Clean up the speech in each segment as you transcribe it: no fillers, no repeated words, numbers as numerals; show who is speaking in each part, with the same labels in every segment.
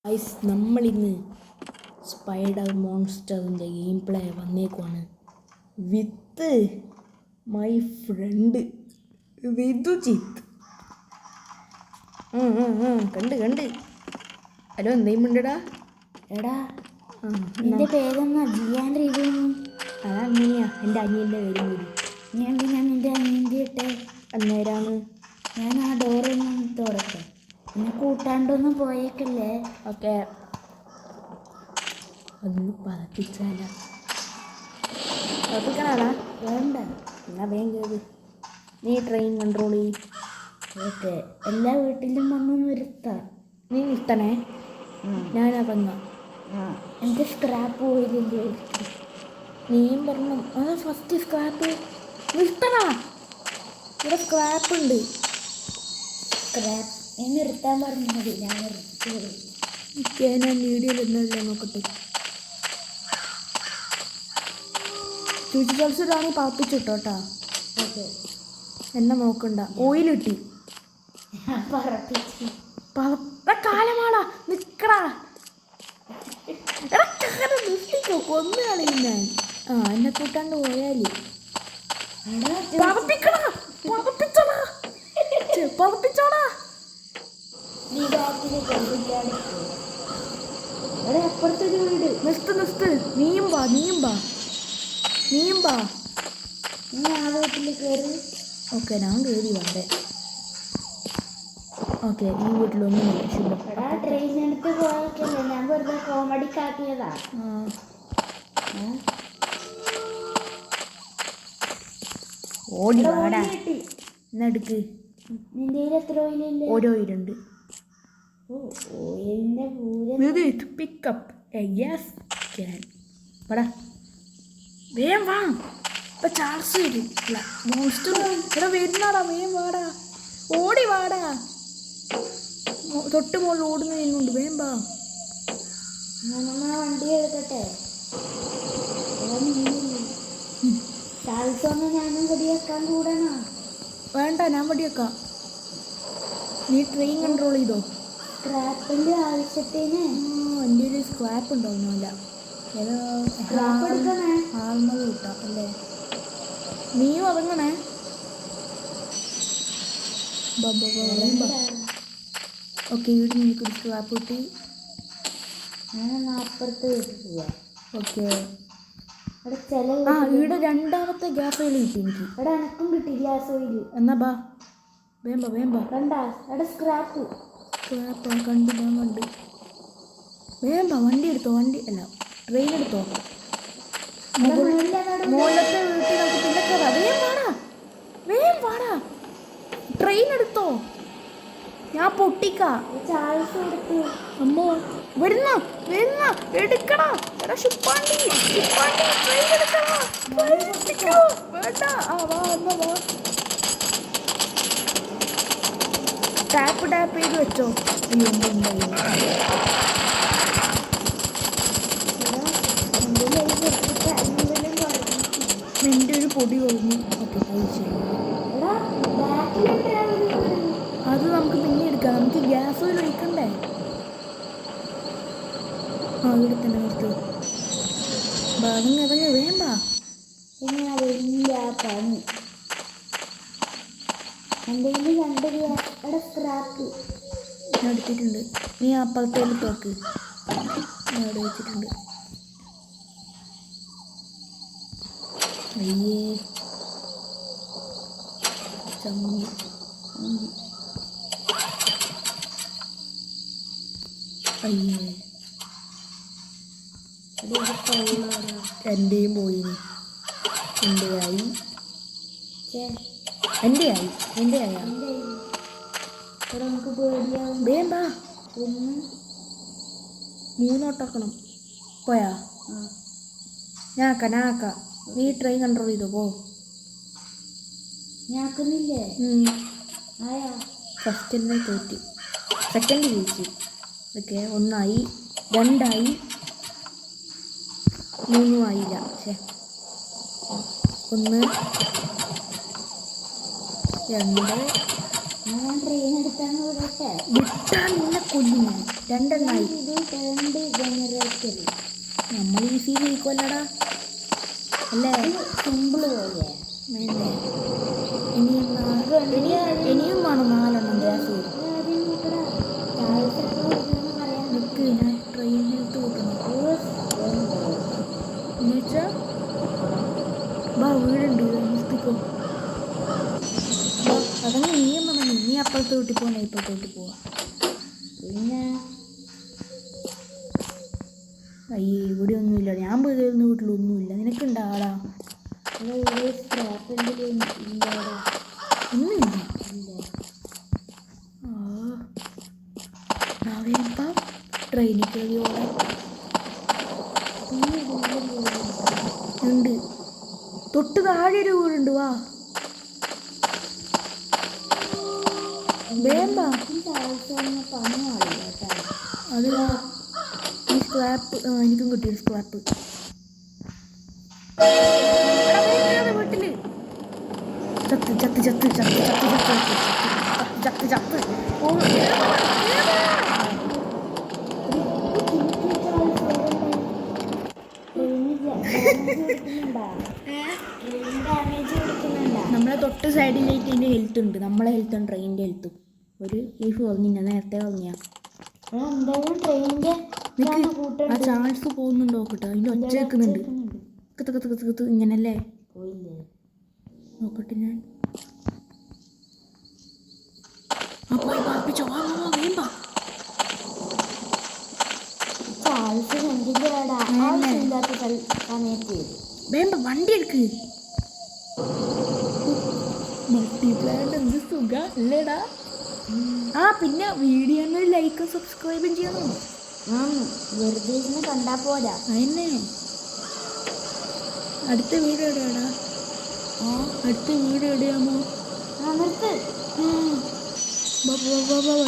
Speaker 1: Guys, നമ്മളിന്ന് spider മോൺസ്റ്ററിൻ്റെ game play വന്നേക്കുവാണ് വിത്ത് മൈ ഫ്രണ്ട് വിധുജിത്ത്. കണ്ട് ഹലോ, എന്തെയ്യുമുണ്ടടാ?
Speaker 2: എടാ, എൻ്റെ പേരെന്നാ ജിയാൻ റിവ്യൂ.
Speaker 1: അതാ നീയാ എൻ്റെ അനിയൻ്റെ പേരും കൂടി.
Speaker 2: ഞാൻ നിൻ്റെ അനിയൻ്റെ ഇട്ടെ
Speaker 1: അന്നേരാണ്
Speaker 2: ഞാൻ ആ ഡോറൊന്നും തുറക്കാം. എന്നെ കൂട്ടാണ്ടൊന്നും പോയേക്കല്ലേ.
Speaker 1: ഓക്കെ, അതൊന്ന് പറപ്പിച്ചാല പറപ്പിക്കണാടാ.
Speaker 2: വേണ്ട,
Speaker 1: എന്നാ വേഗം കയറി. നീ ട്രെയിൻ കൺട്രോൾ ചെയ്യും.
Speaker 2: ഓക്കെ, എല്ലാ വീട്ടിലും വന്ന് നിർത്താം.
Speaker 1: നീ നിർത്തണേ, ഞാനറങ്ങാം.
Speaker 2: എൻ്റെ സ്ക്രാപ്പ് പോയില്ലേ?
Speaker 1: നീയും പറഞ്ഞു അതാ ഫസ്റ്റ് സ്ക്രാപ്പ്. നിർത്തണാ, ഇവിടെ സ്ക്രാപ്പ് ഉണ്ട്.
Speaker 2: സ്ക്രാപ്പ് നീ നിർത്താൻ പറഞ്ഞത് ഞാൻ നിർത്തിയത്.
Speaker 1: ഞാൻ വീഡിയോയിൽ എന്നല്ല നോക്കട്ടെ. ചൂച്ചി ചൊൽസിടാണെങ്കിൽ പാപ്പിച്ചിട്ടോട്ടാ.
Speaker 2: ഓക്കെ,
Speaker 1: എന്നെ നോക്കണ്ട. ഓയിൽ കിട്ടി.
Speaker 2: പറപ്പിച്ചു
Speaker 1: കാലമാടാ, നിക്കടാ. നിർത്തിക്കോ, കൊന്നു കളയും ഞാൻ. എന്നെ കൂട്ടാണ്ട് പോയാല് പറപ്പിച്ചോടാ.
Speaker 2: നീ ബാക്കിൽ കൊണ്ടിരിക്കാണ്. എടാ, അപ്പുറത്തൊരു വീട്.
Speaker 1: നിർത്ത്. നീയും വാ.
Speaker 2: നീ ആ വീട്ടിൽ കയറി.
Speaker 1: ഓക്കെ, ഞാൻ കയറി വന്നേ. ഓക്കെ, ഈ വീട്ടിലൊന്നുമില്ല. ശുഭം.
Speaker 2: എടാ, ട്രെയിൻ എടുത്ത് പോയൊക്കെയല്ലേ, ഞാൻ വെറുതെ കോമഡി കാട്ടിയതാ.
Speaker 1: ഓടി വാടാ. എന്നെടുക്ക്.
Speaker 2: നിന്റെ എത്ര ഓയിലില്ല?
Speaker 1: ഓരോ ഇരുണ്ട്.
Speaker 2: ഓയിലിന്റെ പൂരം
Speaker 1: പിക്കപ്പ് യെസ് ക്യാൻ. വാടാ, വേഗം വാ. ഇപ്പം ചാർജ് വരും. മോൺസ്റ്റർ ഇവിടെ വരുന്നാടാ. വേഗം വാടാ, ഓടി വാടാ. തൊട്ട് മുകളിൽ ഓടുന്ന ചെയ്യുന്നുണ്ട്. വേഗം വാ.
Speaker 2: വണ്ടി എടുക്കട്ടെ. ചാൾസൊന്നും ഞാനും കടിയാക്കാൻ കൂടണോ?
Speaker 1: വേണ്ട, ഞാൻ വടിയേക്കാം. നീ ട്രെയിൻ കൺട്രോൾ ചെയ്തോ.
Speaker 2: സ്ക്രാപ്പിന്റെ ആവശ്യത്തിന്
Speaker 1: എൻ്റെ ഒരു സ്ക്രാപ്പ് ഉണ്ടാവുന്നില്ല. ഏതോ ആൾമത് കിട്ടാം അല്ലേ. നീയും ഇറങ്ങണേ. ഓക്കെ, ഇവിടെ നിനക്കൊരു സ്ക്രാപ്പ് കിട്ടി.
Speaker 2: ഞാൻ അപ്പുറത്ത് കിട്ടുക.
Speaker 1: ഓക്കെ,
Speaker 2: അവിടെ
Speaker 1: ഇവിടെ രണ്ടാമത്തെ ഗ്യാസ് ഓയിൽ കിട്ടി എനിക്ക്.
Speaker 2: ഇവിടെ എനക്കും കിട്ടി ഗ്യാസ് ഓയിൽ.
Speaker 1: എന്നാ ബാ, വേം ബാ.
Speaker 2: കണ്ടാ അവിടെ സ്ക്രാപ്പ്
Speaker 1: കണ്ട്. വേം ബാ, വണ്ടി എടുത്തോ. അല്ല, ട്രെയിൻ എടുത്തോ. മുകളിലത്തെ വീട്ടിൽ നമുക്ക് പിന്നെ കയറാം. വേം വാടാ. ട്രെയിൻ എടുത്തോ, ഞാൻ പൊട്ടിക്കാ.
Speaker 2: ചാൾസ് കൊടുത്തു.
Speaker 1: അമ്മോ, വരുന്ന എടുക്കടാ. എടാ ശുപ്പാണ്ടി, ട്രെയിൻ എടുക്കടാ. വേണ്ട. വാ. ടാപ്പ് ചെയ്ത് വെച്ചോ. നിന്റെ ഒരു പൊടി കഴിഞ്ഞു. ഓക്കെ, അത് നമുക്ക് പിന്നെ എടുക്കാം. നമുക്ക് ഗ്യാസ് ഓയിൽ ഒഴിക്കണ്ടേ? ഇവിടെ തന്നെ നിർത്ത്. ഭാഗം ഇറങ്ങി വേണ്ട.
Speaker 2: പിന്നെ വലിയ പണി എന്തെങ്കിലും കണ്ടു. സ്ക്രാപ്പ്
Speaker 1: ഞാൻ എടുത്തിട്ടുണ്ട്. നീ അപ്പുറത്തേക്ക് തോക്ക്. ഞാൻ അവിടെ വെച്ചിട്ടുണ്ട്. അയ്യേ, ചമ്മി. അയ്യേ, എൻ്റെയും പോയി. എൻ്റെ ആയാ
Speaker 2: നമുക്ക് പേടിയാവും.
Speaker 1: വേണ്ട,
Speaker 2: 1
Speaker 1: 3 പോയാ. ഞാക്ക നീ ട്രെയിൻ കൺട്രോൾ ചെയ്തോ. പോ.
Speaker 2: ഞാക്കുന്നില്ലേ? ആയാ
Speaker 1: ഫസ്റ്റ് തന്നെ തോറ്റി. സെക്കൻഡ് ജയിച്ചു. ഓക്കെ, 1 2 3 ആയില്ല. 1 2
Speaker 2: ഞാൻ ട്രെയിൻ എടുത്താന്ന് വിടട്ടെ.
Speaker 1: വിട്ടാൽ നിന്നെ കൊല്ലും ഞാൻ. രണ്ടെണ്ണായി.
Speaker 2: ഇത് കറണ്ട് ജനറേറ്റർ
Speaker 1: നമ്മൾ ഈസി ജയിക്കുമല്ലടാ അല്ലേ?
Speaker 2: സിമ്പിൾ പോലെ.
Speaker 1: വേണ്ടേ? ഇനിയും ഇനിയും വേണം 4 ഗ്യാസ്. നിൽക്ക്, ഞാൻ ട്രെയിനിലെടുത്ത് കൂട്ടണം എന്നുവെച്ചാൽ വീടുണ്ട് നിർത്തിക്കോ. അതങ്ങനെ നീയും പറഞ്ഞു നീ അപ്പുറത്തെ വീട്ടിൽ പോകണ ഇപ്പുറത്തെ വീട്ടിൽ പോവാ.
Speaker 2: പിന്നെ
Speaker 1: അയ്യേ ഇവിടെ ഒന്നുമില്ല. ഞാൻ പോയി കയറുന്ന വീട്ടിലൊന്നുമില്ല. നിനക്കുണ്ടാടാ? ഒന്നുമില്ല. ഇപ്പം ട്രെയിനിൽ കയറി ഓടാൻ ഉണ്ട്. തൊട്ട് താഴെ ഒരു വീടുണ്ട്. വാ വേണ്ട. അത് ഈ സ്ക്രാപ്പ് എനിക്കും കിട്ടിയ സ്ക്രാപ്പ്. വീട്ടില് ചത്ത് ചത്ത് ചത്ത് ചത്ത് ചത്ത് ചത്ത് ചത്ത് ചത്ത് നമ്മളെ തൊട്ട് സൈഡിലേക്ക് ഇതിൻ്റെ ഹെൽത്ത് ഉണ്ട്. നമ്മളെ ഹെൽത്തും ട്രെയിനിൻ്റെ ഹെൽത്തും ഒരു ലൈഫ് പറഞ്ഞില്ല. നേരത്തെ പറഞ്ഞാ ആ ചാൻസ് പോകുന്നുണ്ടോ നോക്കട്ടെ. അതിൻ്റെ ഒച്ച വെക്കുന്നുണ്ട്. കത്ത് കത്ത് കത്ത് കത്ത് ഇങ്ങനല്ലേ നോക്കട്ടെ ഞാൻ. ആ പോയി പാർപ്പിച്ചോ. ആ വേമ്പ വേമ്പ വണ്ടി എടുക്ക്. മൾട്ടിപ്ലാന്റ് എന്ത് സുഖ അല്ലേടാ. ആ പിന്നെ വീഡിയോന് ലൈക്കും സബ്സ്ക്രൈബും ചെയ്യണം.
Speaker 2: വെറുതെ കണ്ടാ പോരാ.
Speaker 1: അതന്നെ. അടുത്ത വീഡിയോ എവിടെയാടാ? അടുത്ത വീഡിയോ എവിടെയാമോ?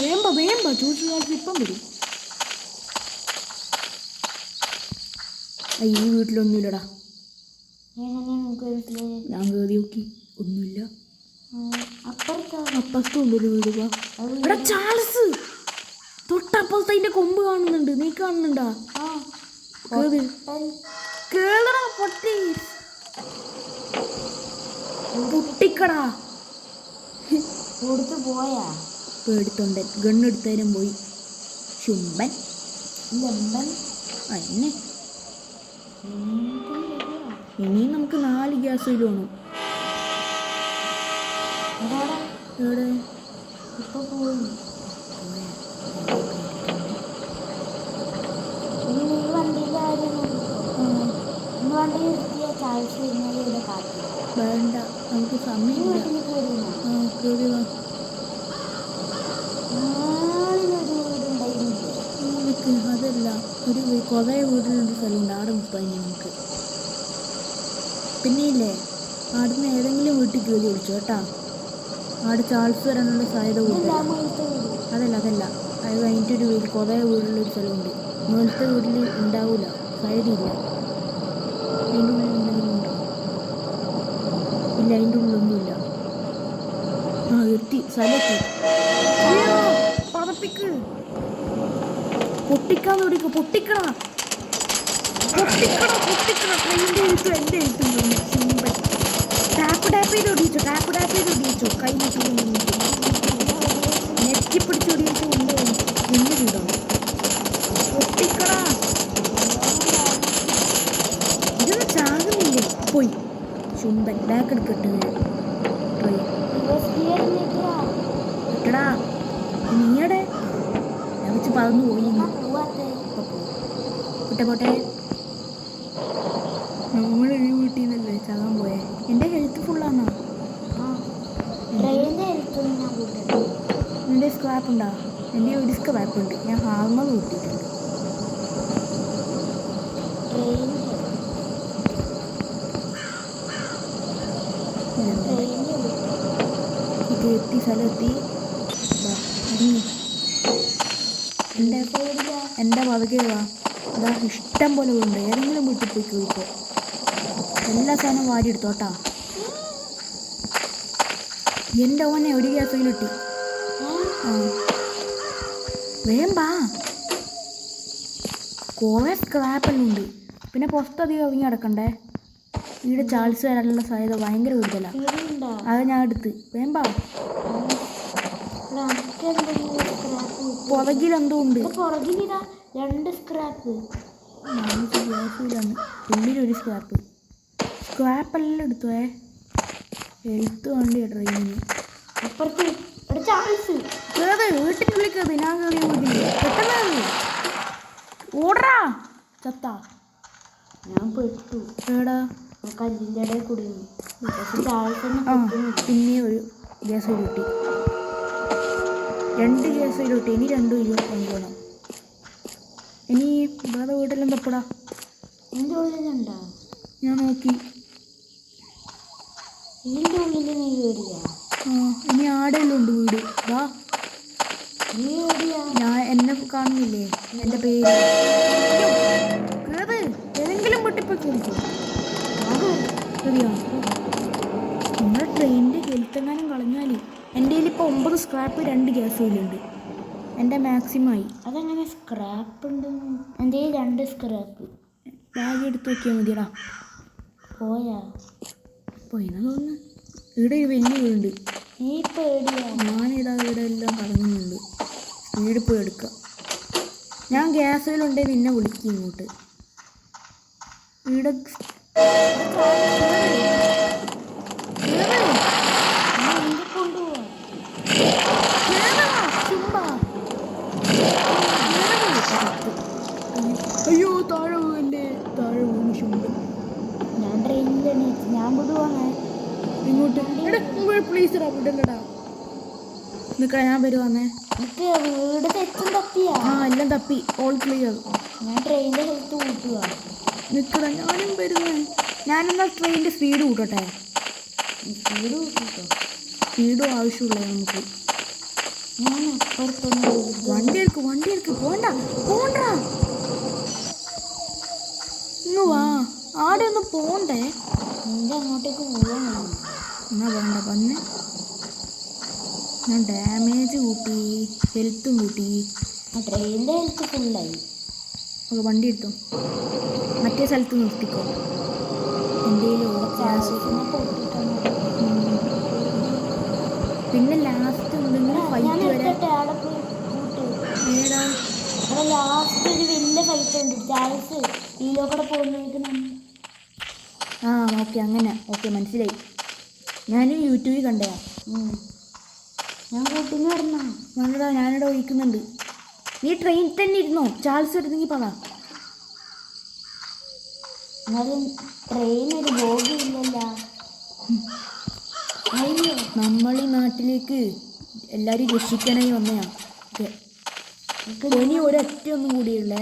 Speaker 1: വേമ്പ വേമ്പ ചൂടുകാലത്ത് ഇപ്പം വരും. ഈ വീട്ടിലൊന്നുമില്ലടാ. ഞാൻ കയറി നോക്കി ഒന്നുമില്ല. അപ്പുറത്തുണ്ടൊരു വീട്. ഇവിടെ ചാൾസ് തൊട്ടപ്പുറത്ത് അതിന്റെ കൊമ്പ് കാണുന്നുണ്ട്. നീ കാണുന്നുണ്ടാ? കേളടാ പൊട്ടി പൊട്ടിക്കടാ.
Speaker 2: പോയാ
Speaker 1: പേടിത്തൊണ്ടൻ ഗണ്ണെടുത്തേരും പോയി. ചുമ്പൻ എന്നെ. ഇനിയും നമുക്ക് 4 ഗ്യാസ് വേണം. എവിടെ
Speaker 2: ഇപ്പൊ പോയി.
Speaker 1: വേണ്ട നമുക്ക് സമയമില്ല. കയറി വാ. അതല്ല ഒരു കുറേ വീട്ടിലൊരു സ്ഥലമുണ്ട്. അവിടെ മുപ്പായി നമുക്ക്. പിന്നെ ഇല്ലേ അവിടുന്ന് ഏതെങ്കിലും വീട്ടിൽ കയറി വിളിച്ചു കേട്ടാ. അവിടെ ചാൾസ് വരാനുള്ള സാധ്യത കൂടുതൽ. അതല്ല അത് കഴിഞ്ഞിട്ട് ഒരു വീട് കുറേ വീടുള്ളൊരു സ്ഥലമുണ്ട്. മുകളിലത്തെ വീട്ടിൽ ഉണ്ടാവില്ല, സൈഡില്ല. അതിൻ്റെ ഉള്ളിൽ എന്തെങ്കിലും ഉണ്ടോ? ഇല്ല, അതിൻ്റെ ഉള്ളിലൊന്നുമില്ല. എത്തി സ്ഥലത്ത് പതപ്പിക്ക്. പൊട്ടിക്കാൻ തുടങ്ങി. പൊട്ടിക്കണ ട്രെയിനിൻ്റെ എഴുത്തും എൻ്റെ എഴുത്തും സിമ്പൻ. ടാപ്പ് ചെയ്ത് ഒടിയിച്ചോ. കൈ നെറ്റിപ്പിടിച്ച് ഒടിയിച്ചു കൊണ്ട് എന്ന് ചെയ്തോ. പൊട്ടിക്കണ ഇതൊന്നും ചാകുന്നില്ലേ? പോയി ചുമ്പൻ. ബാക്ക് എടുക്കട്ടെ ട്രെയിൻ എട്ടടാ. നീയുടെ ഞാൻ വെച്ച് പറന്നു പോയി. പോട്ടെ നമ്മളെ ഈ വീട്ടിൽ നിന്നല്ലേ ചാകാൻ പോയേ. എൻ്റെ ഹെൽത്ത് ഫുള്ളാണോ? എൻ്റെ സ്ക്രാപ്പ് ഉണ്ടോ? എൻ്റെ ഒരു സ്ക്രാപ്പ് ഉണ്ട്. ഞാൻ ഹാർമർ കൂട്ടിയിട്ടുണ്ട്. എത്തി സ്ഥലമെത്തി. എൻ്റെ പതുക്കെ വാ. അതാ ഇഷ്ടം പോലെ ഉണ്ട്. ഏതെങ്കിലും വീട്ടിൽ പോയി ചോദിക്കോ. എല്ലാ സാധനവും വാരി എടുത്തോട്ടാ. എൻ്റെ ഓനെ ഒരു ഗ്യാസ് കിട്ടി. ആ വേമ്പാ കുറേ സ്ക്രാപ്പെല്ലാം ഉണ്ട്. പിന്നെ പുറത്തധികം ഇറങ്ങി കിടക്കണ്ടേ. ഇവിടെ ചാൾസ് വരാനുള്ള സാധ്യത ഭയങ്കര കൂടുതലാണ്.
Speaker 2: ശരിയുണ്ടോ?
Speaker 1: അത് ഞാൻ എടുത്ത് വേമ്പാ. പുറകിലെന്തോ ഉണ്ട്.
Speaker 2: പുറകിലിതാ 2 സ്ക്രാപ്പ്.
Speaker 1: ഗ്യാസിലാണ് ഉള്ളിലൊരു സ്ക്രാപ്പെല്ലാം എടുത്തോേ. എഴുത്ത് വേണ്ടിയ ട്രെയിനിന്
Speaker 2: അപ്പുറത്ത് ഇവിടെ ചാൾസ്
Speaker 1: കേറ്. വീട്ടിനുള്ളിൽ കേറി. ഞാൻ കയറിയ വീട്ടിൽ പെട്ടെന്ന് ഓടറാ. ചത്ത
Speaker 2: ഞാൻ പെട്ടു.
Speaker 1: ഏടാ
Speaker 2: കല്ലിൻ്റെ ഇടയിൽ കുടുങ്ങി. പക്ഷെ ചാൾസ്
Speaker 1: ആ പിന്നെ ഒരു ഗ്യാസ് കിട്ടി. 2 ഗ്യാസ് കിട്ടി. ഇനി 2 കൊണ്ടുപോകണം. ഇനി വേറെ വീട്ടിലും തപ്പടാ.
Speaker 2: എൻ്റെ ഉള്ളിലുണ്ടോ?
Speaker 1: ഞാൻ നോക്കി.
Speaker 2: ഇതിൻ്റെ ഉള്ളിൽ നീ കയറിയാ?
Speaker 1: ആ ഇനി ആടെല്ലാം ഉണ്ട് വീട്. വാ
Speaker 2: നീ കയറിയാ?
Speaker 1: ഞാൻ എന്നെ കാണുന്നില്ലേ? എൻ്റെ പേര് കേറ്. ഏതെങ്കിലും വീട്ടിൽ പോയി കുളിക്കും. ശരിയാ. നമ്മുടെ ട്രെയിനിൻ്റെ ഹെൽത്തെങ്ങാനും കളഞ്ഞാൽ എൻ്റെ കയ്യിൽ ഇപ്പോൾ 9 സ്ക്രാപ്പ് 2 ഗ്യാസ് കയ്യിലുണ്ട്. എൻ്റെ മാക്സിമമായി.
Speaker 2: അതെങ്ങനെ സ്ക്രാപ്പ് ഉണ്ട്? എൻ്റെ 2 സ്ക്രാപ്പ്.
Speaker 1: ബാഗ് എടുത്ത് നോക്കിയാൽ മതിയടാ.
Speaker 2: പോയാ?
Speaker 1: പോയിന്നാ തോന്നുന്നു. ഇവിടെ ഒരു വലിയ വീടുണ്ട്.
Speaker 2: നീ പേടിയാ?
Speaker 1: ഞാനിതാ ഇവിടെ എല്ലാം കറങ്ങുന്നുണ്ട്. സ്പീഡിൽ പോയി എടുക്കാം. ഞാൻ ഗ്യാസിലുണ്ടെങ്കിൽ നിന്നെ വിളിക്കും ഇങ്ങോട്ട്. ഇവിടെ
Speaker 2: കൊണ്ടുപോവാ.
Speaker 1: അയ്യോ താഴെ വീഴല്ലേ. താഴെ വീണ് ചുണ്ട്.
Speaker 2: ഞാൻ ട്രെയിനിൽ എണീച്ച് ഞാൻ വിടുവാണേ.
Speaker 1: ഇങ്ങോട്ട് പ്ലീസ് ഇടാ. വിടല്ലടാ. നിൽക്കാം. ഞാൻ വരുവാന്നേ.
Speaker 2: എനിക്ക് വീട് തെറ്റും തപ്പിയാ.
Speaker 1: ആ എല്ലാം തപ്പി. All clear.
Speaker 2: ഞാൻ ട്രെയിനിൻ്റെ ഹെൽത്ത് കൂട്ടുക.
Speaker 1: നിൽക്കടാ. ഞാനും വരുന്നേ. ഞാനെന്നാൽ ട്രെയിനിൻ്റെ സ്പീഡ് കൂട്ടട്ടെ.
Speaker 2: സ്പീഡ് കൂട്ടിട്ടോ.
Speaker 1: സ്പീഡും ആവശ്യമുള്ള നമുക്ക്.
Speaker 2: ഞാൻ അപ്പുറത്തൊന്ന്
Speaker 1: വണ്ടി എടുക്ക്. പോണ്ട. ഇന്ന് വാ. ആടെ ഒന്ന് പോണ്ടേ.
Speaker 2: നിന്റെ അങ്ങോട്ടേക്ക് പോവാണ്.
Speaker 1: എന്നാ വേണ്ട വന്ന്. ഞാൻ ഡാമേജ് കൂട്ടി, ഹെൽത്തും കൂട്ടി.
Speaker 2: ആ ട്രെയിനിൻ്റെ ഹെൽത്ത് ഫുള്ളായി.
Speaker 1: ഓക്കെ വണ്ടി എടുത്തോ. മറ്റേ സ്ഥലത്ത് നിർത്തിക്കോ. എൻ്റെ
Speaker 2: ചാൾസിനെ പൊട്ടിട്ടാണ്.
Speaker 1: പിന്നെ ലാസ്റ്റ് എന്തെങ്കിലും
Speaker 2: ഞാൻ
Speaker 1: ഫൈറ്റ് വരെ
Speaker 2: എടുത്തിട്ട് അവിടെ പോയി കൂട്ട്.
Speaker 1: ഏടാ.
Speaker 2: അവിടെ ലാസ്റ്റ് ഒരു വലിയ ഫൈറ്റ് ഉണ്ട്. ചാൾസ് ഇതിലോ കൂടെ പോകുന്നേക്കണം.
Speaker 1: ആ ഓക്കെ അങ്ങനെ. ഓക്കെ മനസ്സിലായി. ഞാനും യൂട്യൂബിൽ കണ്ടയാ.
Speaker 2: ഞാൻ കൂട്ടിന് വരണ.
Speaker 1: വേണ്ടടാ. ഞാനിവിടെ ഒഴിക്കുന്നുണ്ട്. നീ ട്രെയിനിൽ തന്നെ ഇരുന്നോ. ചാൾസ് എടുത്തെങ്കിൽ പറ.
Speaker 2: എന്നാലും ട്രെയിൻ ഒരു ബോഗി ഇല്ലല്ലോ. അയ്യോ
Speaker 1: നമ്മൾ ഈ നാട്ടിലേക്ക് എല്ലാവരും രക്ഷിക്കാനായി വന്നയാ. ഇനി ഒരൊറ്റ ഒന്നും കൂടിയുള്ളേ.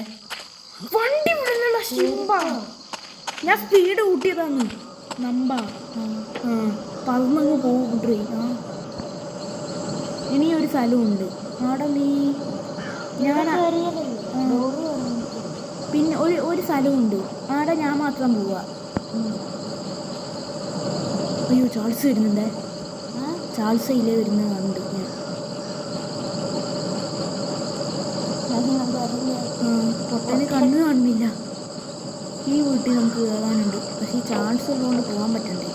Speaker 1: വണ്ടി വിടലുള്ള ശിമ്പ. ഞാൻ സ്പീഡ് കൂട്ടിയതാണ്. നമ്പ പറന്നങ്ങ് പോകും ട്രെയിൻ. ഇനി ഒരു സ്ഥലമുണ്ട്. അവിടെ നീ ഞാൻ പിന്നെ ഒരു സ്ഥലമുണ്ട്. അവിടെ ഞാൻ മാത്രം പോവാ. അയ്യോ ചാൾസ് വരുന്നുണ്ടേ. ചാൾസ് ഇല്ലേ വരുന്നത് കണ്ട് പൊട്ടന് കണ്ണ് കാണുന്നില്ല. ഈ വീട്ടിൽ നമുക്ക് കയറാനുണ്ട്. പക്ഷേ ഈ ചാൾസ് ഉള്ളതുകൊണ്ട് പോകാൻ പറ്റണ്ടേ.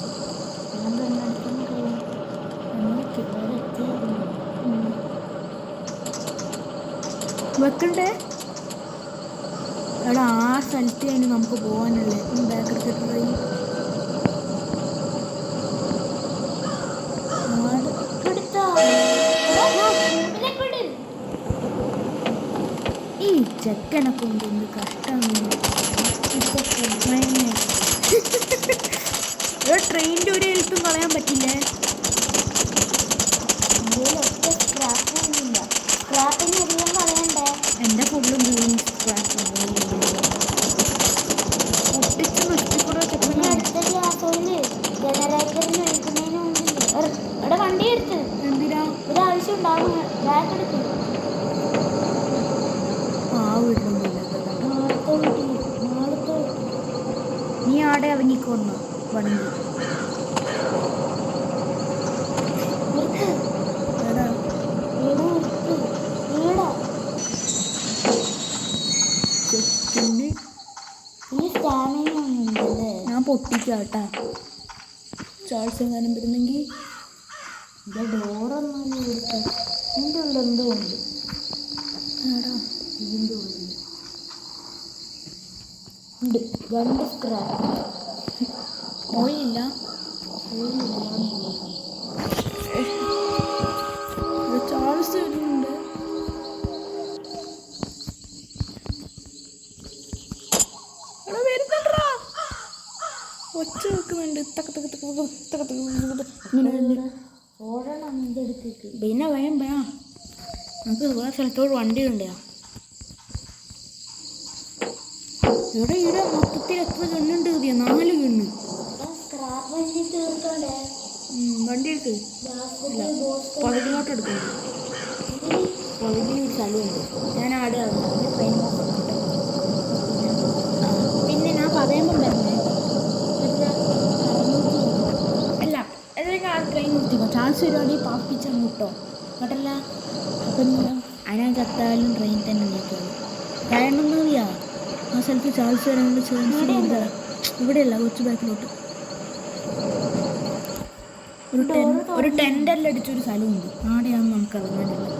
Speaker 1: വെക്കണ്ടേ. എടാ ആ സ്ഥലത്ത് കഴിഞ്ഞ് നമുക്ക് പോകാനല്ലേ. ബാക്ക് ട്രെയിൻ ഈ ചെക്കനെ കൊണ്ട് എന്ത് കഷ്ടമാണ്. ട്രെയിനിൻ്റെ ഒരു എഴുത്തും കളയാൻ പറ്റില്ലേ. എൻ്റെ ഫുള്ളും ഗ്രീൻ സ്ക്രാപ്പ് പൊട്ടിച്ച് നഷ്ടപ്പെടാ ചെക്കനെ.
Speaker 2: വണ്ടി എടുത്ത്
Speaker 1: എന്തിനാ
Speaker 2: ഒരാവശ്യം ഉണ്ടാവും. ബാഗ് എടുത്ത്
Speaker 1: ആ വീട്ടിലൊന്നുമില്ല. നീ ആടെ ഇറങ്ങിക്കൊന്ന വണ്ടി.
Speaker 2: നിർത്ത്.
Speaker 1: എടാ
Speaker 2: ഇവിടെ
Speaker 1: സെക്കൻഡ്.
Speaker 2: ഈ സ്റ്റാമിന ഒന്നുമില്ലല്ലേ?
Speaker 1: ഞാൻ പൊട്ടിക്കാട്ടാ. ചാൾസ് എങ്ങാനും വരുന്നെങ്കിൽ
Speaker 2: ഡോറൊന്നും കൊടുത്ത് ഇതിൻ്റെ ഉള്ളിൽ എന്തോ ഉണ്ട്.
Speaker 1: ആടാ
Speaker 2: ഇതിൻ്റെ ഉള്ളിൽ ഉണ്ട് 2 സ്ക്രാപ്പ്.
Speaker 1: പോയില്ല. ചാൾസ് വരുന്നുണ്ട്. എടാ വരുന്നുണ്ടാ. ഒച്ച വെക്കുന്നുണ്ട്. തക്ക തക്ക തക്ക തക്ക തക്ക ഇങ്ങനെ.
Speaker 2: ഓടണം നിൻ്റെ അടുത്തേക്ക്.
Speaker 1: പിന്നെ വേം വേണം. നമുക്ക് വേറെ സ്ഥലത്തോട് വണ്ടി ഉണ്ട്. ഇവിടെ ഇവിടെ മൊത്തത്തിൽ എത്ര ഗണ്ണുണ്ട്? 4 ഗണ്ണ്.
Speaker 2: സ്ക്രാപ്പ് വണ്ടി തീർക്കണ്ടേ?
Speaker 1: വണ്ടി എടുക്ക്. പകുതിയിലോട്ട് എടുക്കുന്നുണ്ട്. പകുതിയിൽ ഒരു സ്ഥലമുണ്ട്. ഞാൻ ആടെ ട്രെയിൻ പിന്നെ ഞാൻ പറയുമ്പം വരുന്നേ അല്ല അല്ലെങ്കിൽ ആ ട്രെയിൻ നിർത്തിക്കോ. ചാൻസ് ഒരുപാട് പാപ്പിച്ച് അങ്ങോട്ടോ കേട്ടല്ല. അപ്പം അതിനകത്ത് എത്തായാലും ട്രെയിൻ തന്നെ നീക്കുള്ളൂ. കാരണം എന്താ അറിയാ, ആ സ്ഥലത്ത് ചാൻസ് വരാനുള്ള ചാൻസ് ഇവിടെയല്ല, കുറച്ച് ബാക്കിലോട്ട് ഒരു ടെൻ്റെല്ലാം അടിച്ചൊരു സ്ഥലമുണ്ട്. ആടെയാണ് നമുക്ക് ഇറങ്ങാനുള്ളത്.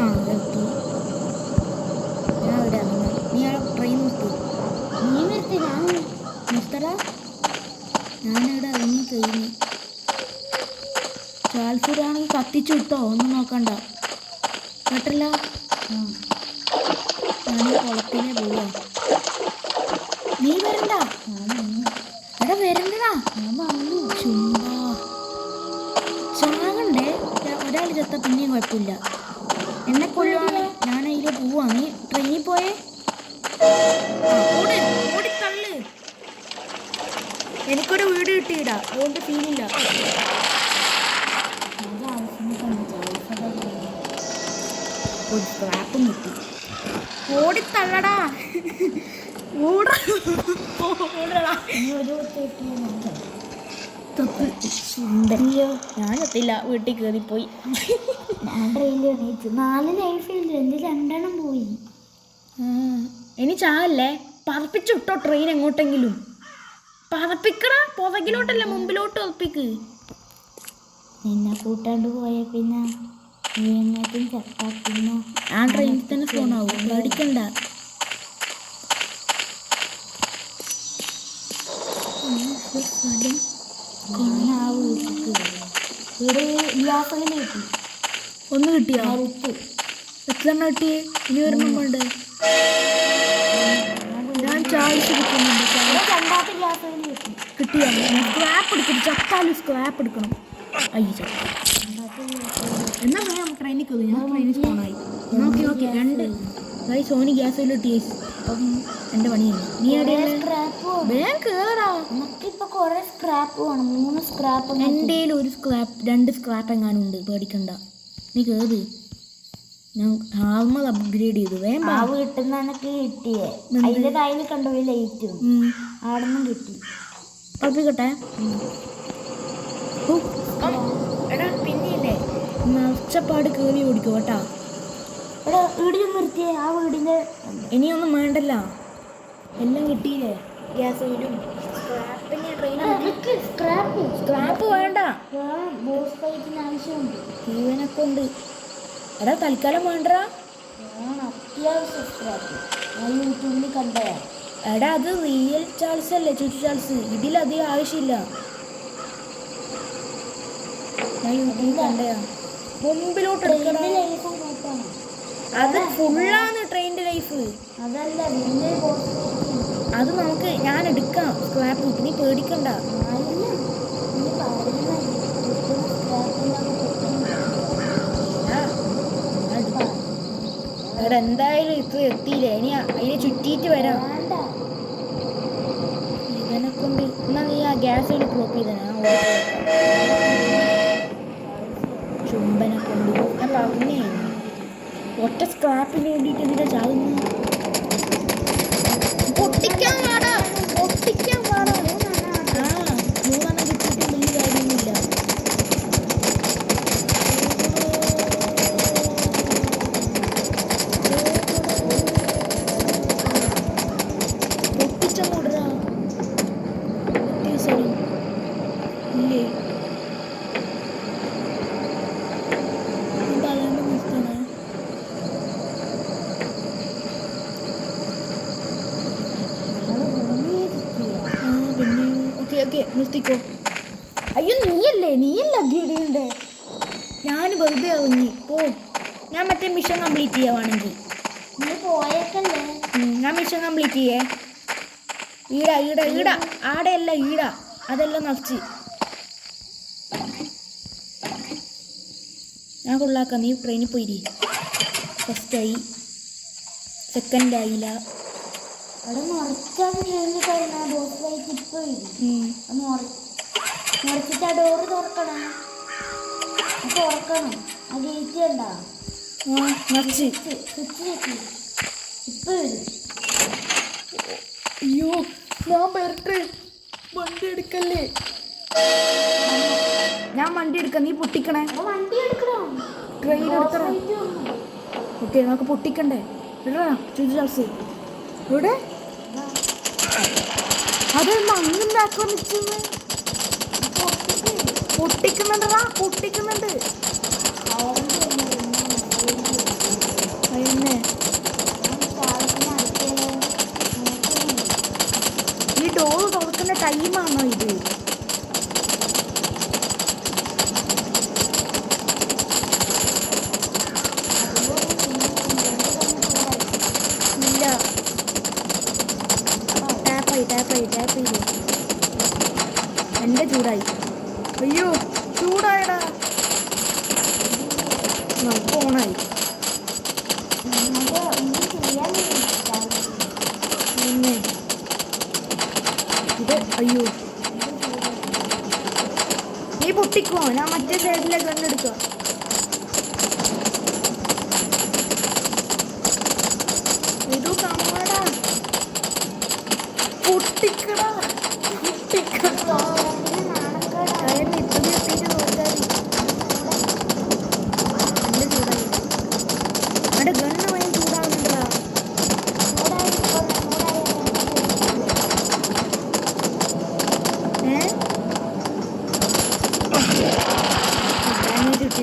Speaker 1: ആ എത്തി. ഞാൻ ഇവിടെ ഇറങ്ങാം. നീ ആ ട്രെയിൻ നിർത്തി.
Speaker 2: നീ നിർത്തി. ഞാൻ
Speaker 1: നിർത്തടാ. ഞാനിവിടെ ഇറങ്ങി കഴിഞ്ഞു. ചാൽസൂരാണെങ്കിൽ കത്തിച്ചു വിട്ടോ, ഒന്നും നോക്കണ്ട കേട്ടല്ല. ഞാൻ കുളത്തിനെ പോവാ. നീ വരണ്ട. എടാ വരണ്ടടാ.
Speaker 2: ഞാൻ വന്നു.
Speaker 1: ചുമ്മാ ചാകണ്ടേ. ഒരാൾ ചത്ത പിന്നെയും കുഴപ്പമില്ല. എന്നെ കൊല്ലുവാണ്. ഞാൻ അതിലെ പോവാ. നീ ട്രെയിനിൽ പോയേ. ഓടിത്തള്ളു. എനിക്കൊരു വീട് കിട്ടിയിടാ, അതുകൊണ്ട് ഫീലില്ല. ഒരു സ്ക്രാപ്പും കിട്ടി. ഓടിത്തള്ളടാ. ഓടടാ. ഞാനെത്തില്ല, വീട്ടിൽ കയറിപ്പോയി.
Speaker 2: ഞാൻ ട്രെയിനിൽ എണീച്ചു. 4 ലൈഫില്ല, എൻ്റെ 2 പോയി.
Speaker 1: ഇനി ചാകല്ലേ. പറപ്പിച്ചിട്ടോ ട്രെയിൻ എങ്ങോട്ടെങ്കിലും. പറപ്പിക്കടാ. പുറകിലോട്ടല്ല, മുമ്പിലോട്ട് ഉറപ്പിക്ക്.
Speaker 2: നിന്നെ കൂട്ടാണ്ട് പോയ പിന്നെ നീങ്ങാറ്റും ചപ്പാക്കുന്ന
Speaker 1: ആ ട്രെയിനിൽ തന്നെ ഫോണാവും. പേടിക്കണ്ട.
Speaker 2: ഞാൻ ആ വീട്ടിൽ ഇവിടെ ഗ്യാസയിൽ കിട്ടി.
Speaker 1: ഒന്ന് കിട്ടിയോ?
Speaker 2: അടുത്ത്
Speaker 1: എത്ര കിട്ടിയേ? ഇനി ഒരു നമ്മളുണ്ട്. ഞാൻ ചാൾസ് എടുക്കുന്നുണ്ട്.
Speaker 2: 2ാമത്തെ ഗ്യാസയിൽ കിട്ടി.
Speaker 1: കിട്ടിയോ? സ്ക്രാപ്പ് എടുക്കണം. ചത്താലും സ്ക്രാപ്പ് എടുക്കണം. അയ്യോ എന്നാ വേണം ട്രെയിനിൽ കയറി. ഞാൻ ട്രെയിനിൽ ഫോണായി. നോക്കി 2 സോനി ഗ്യാസിൽ കിട്ടി. അപ്പം എൻ്റെ പണി കഴിഞ്ഞു. നീ
Speaker 2: സ്ക്രാപ്പ്
Speaker 1: വേഗം കയറാ.
Speaker 2: നമുക്കിപ്പോൾ കുറേ സ്ക്രാപ്പ് വേണം. 3 സ്ക്രാപ്പ്.
Speaker 1: എൻ്റെ ഒരു സ്ക്രാപ്പ് 2 സ്ക്രാപ്പ് എങ്ങാനും ഉണ്ട്. പേടിക്കണ്ട, നീ കയറി. ഞാൻ ഹാർമർ അപ്ഗ്രേഡ് ചെയ്തു. വേണ്ട
Speaker 2: ആ വീട്ടിൽ നിന്ന് എനിക്ക് കിട്ടിയേ. അതിൻ്റെ കയ്യിൽ കണ്ടോ ലൈറ്റും അവിടെ നിന്നും കിട്ടി.
Speaker 1: ഉറപ്പിക്കട്ടെ. എടാ പിന്നെയല്ലേ നഷ്ടപ്പാട് കയറി ഓടിക്കോ കേട്ടാ.
Speaker 2: ഇവിടെ വീടിൽ നിർത്തിയേ. ആ വീടിൻ്റെ
Speaker 1: ഇനിയൊന്നും വേണ്ടല്ല, എല്ലാം കിട്ടിയില്ലേ. ഗ്യാസയിലും സ്ക്രാപ്പിന് സ്ക്രാപ്പ് വേണ്ട.
Speaker 2: ബോസ് ഫൈറ്റിന് ആവശ്യമുണ്ട്.
Speaker 1: ജീവനൊക്കെ ഉണ്ട്. എടാ തൽക്കാലം വേണ്ടടാ.
Speaker 2: അത്യാവശ്യം സ്ക്രാപ്പ് ഞാൻ യൂട്യൂബിൽ കണ്ടയാ.
Speaker 1: എടാ അത് റിയൽ ചാൾസ് അല്ലേ, ചുറ്റു ചാൾസ്. ഇതിലധികം ആവശ്യമില്ല. ഞാൻ യൂട്യൂബിൽ കണ്ടയാ. മുമ്പിലോട്ട് എടുക്കടാ.
Speaker 2: ലൈഫ് കൂട്ടാണ്.
Speaker 1: അത് ഫുള്ളാണ് ട്രെയിനിൻ്റെ ലൈഫ്.
Speaker 2: അതല്ല വലിയ ബോസ്
Speaker 1: അത് നമുക്ക് ഞാൻ എടുക്കാം. സ്ക്രാപ്പ് കിട്ടി, നീ പേടിക്കണ്ട. എടാ എന്തായാലും ഇത്ര എത്തിയില്ലേ. ഇനി അതിനെ ചുറ്റിയിട്ട് വരാം. ഇതിനെ കൊണ്ട് എന്നാ നീ ആ ഗ്യാസിൽ ഡ്രോപ്പ് ചെയ്തനാ. ചുംബനെ കൊണ്ട് ഞാൻ പറഞ്ഞേ. ഒറ്റ സ്ക്രാപ്പിന് വേണ്ടിയിട്ട് എന്തിനാ ചാകുന്നു? പൊട്ടിക്കാൻ പാടാ. പൊട്ടിക്കാൻ പാടാ. ആ 3 കിട്ടിയിട്ട് വലിയ കാര്യമൊന്നുമില്ല. നിർത്തിക്കോ.
Speaker 2: അയ്യോ നീയല്ല ഗിരിയുണ്ട്.
Speaker 1: ഞാൻ വെറുതെ ഇറങ്ങി പോ. ഞാൻ മറ്റേ മിഷൻ കംപ്ലീറ്റ് ചെയ്യാവാണെങ്കിൽ
Speaker 2: നീ പോയേക്കല്ലേ.
Speaker 1: ഞാൻ മിഷൻ കംപ്ലീറ്റ് ചെയ്യേ. ഈട ആടെയല്ല ഈട, അതെല്ലാം നിറച്ച് ഞാൻ കൊള്ളാക്കാം. നീ ട്രെയിനിൽ പോയിരി. ഫസ്റ്റായി, സെക്കൻഡായില്ല.
Speaker 2: അവിടെ മറിച്ചാണ് ട്രെയിനിൽ കഴിഞ്ഞാൽ ബോസ് ഫൈറ്റ് ഇപ്പോൾ മറിച്ചിട്ട് ആ ഡോറ് തുറക്കണം. ആ ഗേറ്റ് കണ്ടാ
Speaker 1: നിറച്ച്.
Speaker 2: സ്വിച്ച് വെക്കി ഇപ്പൊ വരും.
Speaker 1: അയ്യോ ഞാൻ വരട്ടെ. വണ്ടി എടുക്കല്ലേ. ഞാൻ വണ്ടി എടുക്കാം, നീ പൊട്ടിക്കണേ.
Speaker 2: വണ്ടി എടുക്കണം.
Speaker 1: ട്രെയിൻ എടുക്കണം. ഓക്കെ നമുക്ക് പൊട്ടിക്കണ്ടേ. ഇടാ ചുജാസ് ഇവിടെ. അതെന്താ അങ്ങനെ ആക്രമിച്ചെന്ന്. പൊട്ടിക്കുന്നുണ്ടാ പൊട്ടിക്കുന്നുണ്ട്. അയന്നെ ഈ ഡോറ് തുറക്കുന്ന ടൈമാണോ ഇത്? ഇല്ല, ടാപ്പായി എൻ്റെ ചൂടായി. അയ്യോ ചൂടായടാ. ഓണായി. പിന്നെ ഇത് അയ്യോ നീ പൊട്ടിക്കോ. ഞാൻ മറ്റേ സൈഡിലെ കണ്ണെടുക്കുക. ഇത് കമ്മടാ. പൊട്ടിക്കടാ പൊട്ടിക്കടാ. കയറി ഇപ്പം എത്തിയിട്ട് നോക്കാൻ നല്ല ചൂടായി. അവിടെ ഗണ്ണ് വഴി ചൂടാവുന്നുണ്ടാ.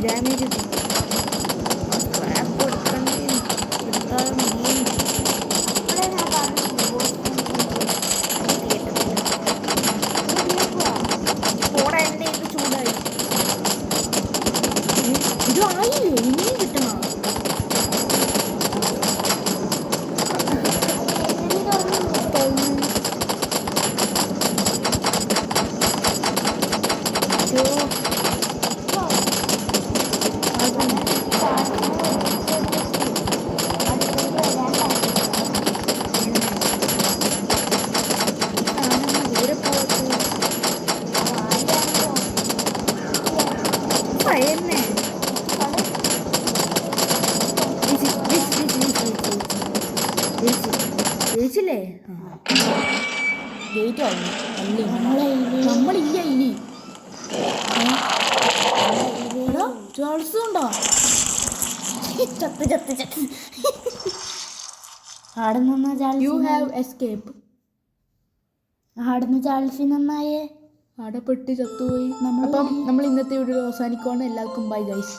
Speaker 1: ഡാമേജ് കിട്ടി. സ്ക്രാപ്പ് കൊടുക്കണ്ടേ. എടുത്താൽ മതി. പോടാ, എൻ്റെ ഇത് ചൂടായി. ഇത് ആയില്ലേ, ഇനിയും കിട്ടണോ? ജയിച്ചില്ലേ? ഗേറ്റ് നമ്മളില്ല ഇനി. ഉണ്ടോ?
Speaker 2: You have escape. ആടുന്ന് ചാൾസി നന്നായേ.
Speaker 1: ആടെ പെട്ടി ചത്തുപോയി. അപ്പം നമ്മൾ ഇന്നത്തെ വീഡിയോ അവസാനിക്കുവാണ്. എല്ലാവർക്കും ബൈ ഗൈസ്.